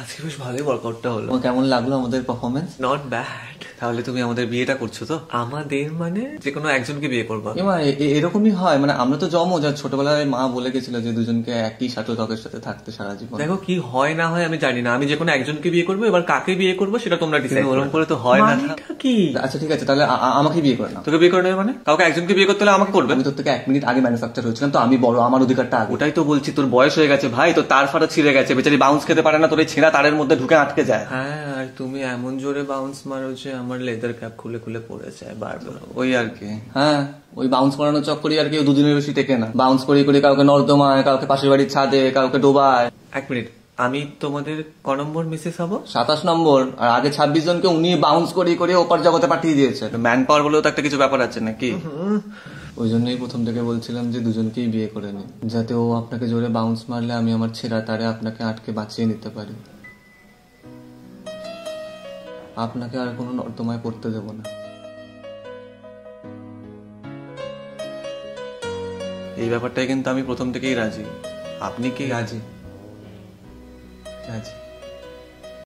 আজকে বেশ ভালোই ওয়ার্কআউটটা হলো। কেমন লাগলো আমাদের পারফরমেন্স? Not bad. তাহলে তুমি আমাদের বিয়েটা করছো তো? আমাদের মানে যে কোনো একজনকে বিয়ে করবা? এরকমই হয়, মানে আমরা তো জমো, যা ছোটবেলায় মা বলে গেছিল যে দুজনকে একই শাটল ককের সাথে থাকতে সারা জীবন। দেখো কি হয় না হয় আমি জানি না, আমি যে কোনো একজনকে বিয়ে করবো, এবার কাকে বিয়ে করবো সেটা তোমরা ডিসাইড। ওরকম করে তো হয় না। কি আচ্ছা ঠিক আছে, তাহলে আমাকে বিয়ে করে না। তোকে বিয়ে করে নেবে মানে? কাউকে একজনকে বিয়ে করতে হলে আমাকে করবে? আমি তোর থেকে 1 মিনিট আগে ম্যানুফ্যাকচার হয়েছিলাম, তো আমি বড়, আমার অধিকারটা আগে। ওটাই তো বলছি, তোর বয়স হয়ে গেছে ভাই, তো তার ফাটা ছিঁড়ে গেছে, বেচারি বাউন্স খেতে পারে না, তোর এই ছেঁড়া তারের মধ্যে ঢুকে আটকে যায়। হ্যাঁ, আর তুমি এমন জোরে বাউন্স মারো যে আমার লেদার ক্যাপ খুলে খুলে পড়ে যায় বারবার। ওই আর কি। হ্যাঁ, ওই বাউন্স করানোর চক্করে আর কেউ দুদিনের বেশি টেকে না। বাউন্স করি করি কাউকে নর্দমায়, কাউকে পাশের বাড়ির ছাদে, কাউকে ডোবায়। 1 মিনিট, আমি তোমাদের ক নম্বর মিসেস হবো? 27 নম্বর। আর আগে 26 জনকে উনি বাউন্স করি করে ওপার জগতে পাঠিয়ে দিয়েছে। ম্যান পাওয়ার বলেও তো একটা কিছু ব্যাপার আছে নাকি? ওই জন্যই প্রথম থেকে বলছিলাম যে দুজনকেই বিয়ে করে নিন, যাতে ও আপনাকে জোরে বাউন্স মারলে আমি আমার ছেঁড়া তারে আপনাকে আটকে বাঁচিয়ে নিতে পারি। আপনাকে আর কোনো নর্দমায় পড়তে দেব না। এই ব্যাপারটাই কিন্তু আমি প্রথম থেকেই রাজি। আপনি কি? রাজি রাজি।